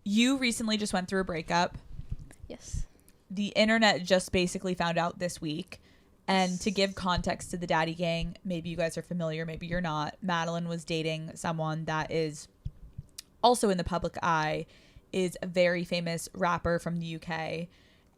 You recently just went through a breakup. Yes. The internet just basically found out this week. And to give context to the Daddy Gang, maybe you guys are familiar, maybe you're not. Madeline was dating someone that is also in the public eye, is a very famous rapper from the UK.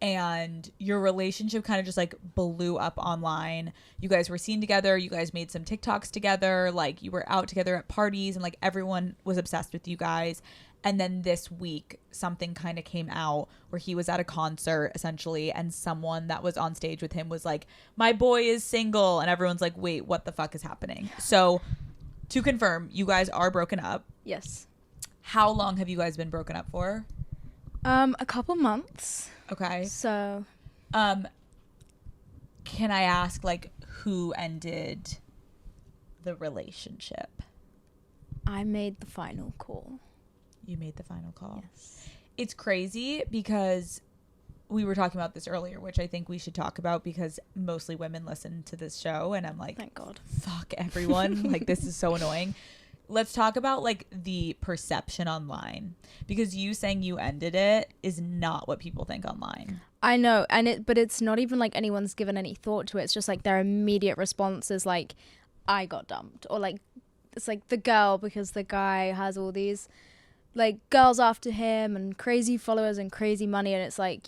And your relationship kind of just like blew up online. You guys were seen together. You guys made some TikToks together. Like you were out together at parties and like everyone was obsessed with you guys. And then this week, something kind of came out where he was at a concert, essentially, and someone that was on stage with him was like, my boy is single. And everyone's like, wait, what the fuck is happening? So, to confirm, you guys are broken up. Yes. How long have you guys been broken up for? A couple months. Okay. So. Can I ask, like, who ended the relationship? I made the final call. You made the final call. Yes. It's crazy because we were talking about this earlier, which I think we should talk about because mostly women listen to this show. And I'm like, thank God. Fuck everyone. Like, this is so annoying. Let's talk about like the perception online, because you saying you ended it is not what people think online. I know. But it's not even like anyone's given any thought to it. It's just like their immediate response is like, I got dumped, or like, it's like the girl, because the guy has all these like girls after him and crazy followers and crazy money, and it's like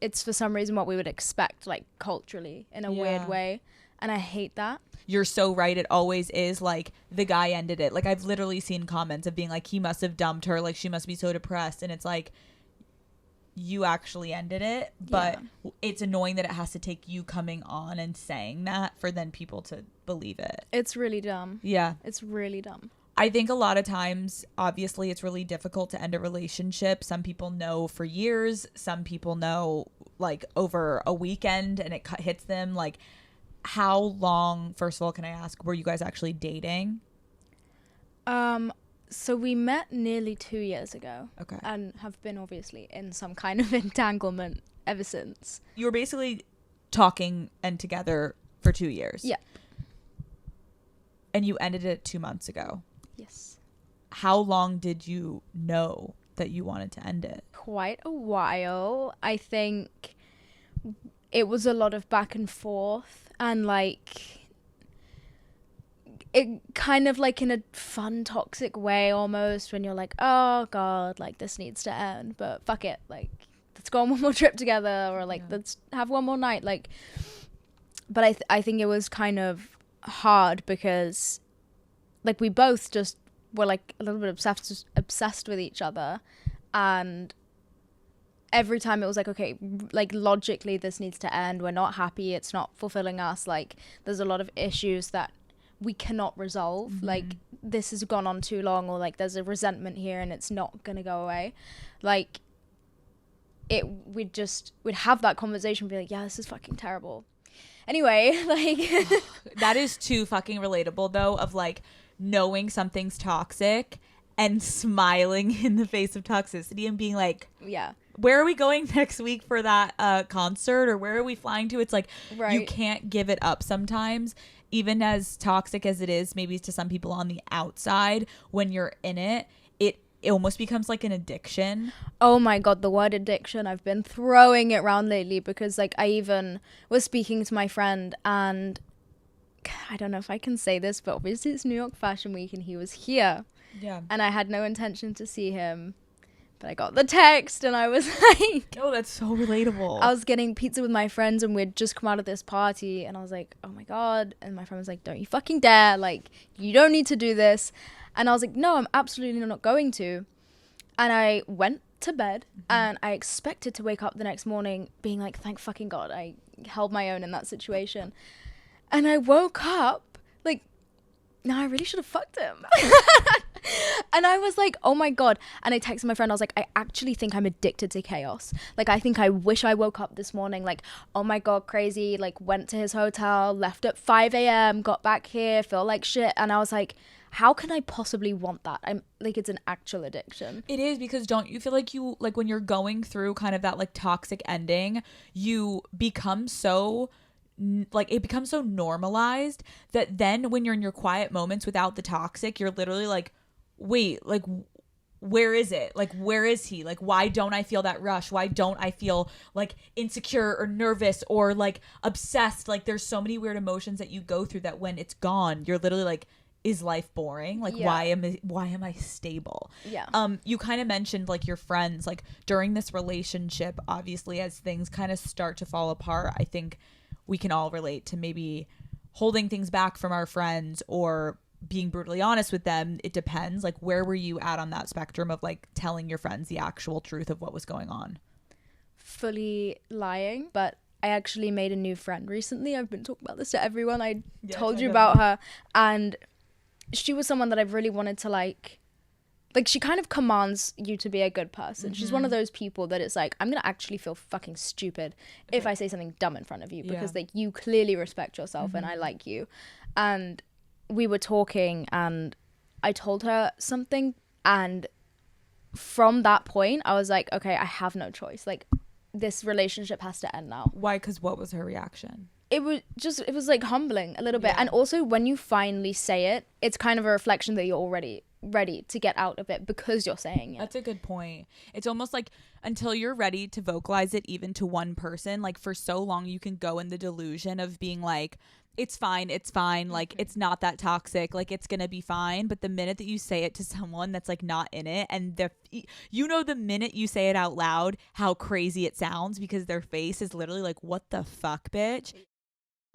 it's for some reason what we would expect, like culturally, in a weird way, and I hate that. You're so right. It always is like the guy ended it. Like I've literally seen comments of being like, he must have dumped her, like she must be so depressed, and it's like, you actually ended it. But it's annoying that it has to take you coming on and saying that for then people to believe it. It's really dumb. Yeah, it's really dumb. I think a lot of times, obviously, it's really difficult to end a relationship. Some people know for years. Some people know like over a weekend and it hits them. Like, how long, first of all, can I ask, were you guys actually dating? So we met nearly 2 years ago. Okay. And have been obviously in some kind of entanglement ever since. You were basically talking and together for 2 years. Yeah. And you ended it 2 months ago. Yes. How long did you know that you wanted to end it? Quite a while. I think it was a lot of back and forth, and like it kind of like in a fun toxic way almost, when you're like, oh god, like this needs to end, but fuck it, like let's go on one more trip together, or like let's have one more night, like. But I think it was kind of hard because like we both just were like a little bit obsessed with each other, and every time it was like, okay, like logically this needs to end, we're not happy, it's not fulfilling us, like there's a lot of issues that we cannot resolve, like this has gone on too long, or like there's a resentment here and it's not gonna go away. Like we'd have that conversation, be like, yeah, this is fucking terrible. Anyway, like that is too fucking relatable though, of like knowing something's toxic and smiling in the face of toxicity and being like, yeah, where are we going next week for that concert, or where are we flying to? It's like, right. You can't give it up sometimes, even as toxic as it is maybe to some people on the outside. When you're in it, it almost becomes like an addiction. Oh my god, the word addiction, I've been throwing it around lately, because like I even was speaking to my friend, and I don't know if I can say this, but obviously it's New York Fashion Week and he was here. Yeah. And I had no intention to see him, but I got the text and I was like, oh, that's so relatable. I was getting pizza with my friends and we'd just come out of this party, and I was like, oh my god. And my friend was like, don't you fucking dare, like you don't need to do this. And I was like, no, I'm absolutely not going to. And I went to bed, and I expected to wake up the next morning being like, thank fucking god I held my own in that situation. And I woke up like, no, I really should have fucked him. And I was like, oh my god. And I texted my friend, I was like, I actually think I'm addicted to chaos. Like, I think I wish I woke up this morning like, oh my god, crazy, like went to his hotel, left at 5 a.m, got back here, feel like shit. And I was like, how can I possibly want that? I'm like, it's an actual addiction. It is, because don't you feel like you, like when you're going through kind of that like toxic ending, you become so like, it becomes so normalized that then when you're in your quiet moments without the toxic, you're literally like, wait, like where is it? Like, where is he? Like, why don't I feel that rush? Why don't I feel like insecure or nervous or like obsessed? Like, there's so many weird emotions that you go through that when it's gone, you're literally like, is life boring? Like, why am I stable? Yeah. You kind of mentioned like your friends, like during this relationship, obviously as things kind of start to fall apart, I think we can all relate to maybe holding things back from our friends or being brutally honest with them. It depends. Like, where were you at on that spectrum of like telling your friends the actual truth of what was going on? Fully lying, but I actually made a new friend recently. I've been talking about this to everyone. I told you about her, and she was someone that I really wanted to like she kind of commands you to be a good person. She's one of those people that it's like, I'm gonna actually feel fucking stupid if I say something dumb in front of you, because like you clearly respect yourself and I like you. And we were talking and I told her something, and from that point I was like, okay, I have no choice. Like, this relationship has to end now. Why? Because what was her reaction? It was like humbling a little bit. And also when you finally say it, it's kind of a reflection that you're already ready to get out of it because you're saying it. That's a good point. It's almost like until you're ready to vocalize it even to one person, like for so long you can go in the delusion of being like, it's fine, like it's not that toxic, like it's gonna be fine. But the minute that you say it to someone that's like not in it, and the minute you say it out loud how crazy it sounds, because their face is literally like, what the fuck, bitch.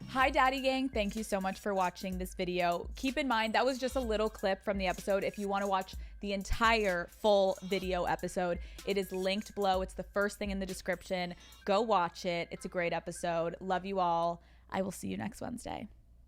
Hi Daddy Gang, thank you so much for watching this video. Keep in mind that was just a little clip from the episode. If you want to watch the entire full video episode, it is linked below. It's the first thing in the description. Go watch it. It's a great episode. Love you all. I will see you next Wednesday.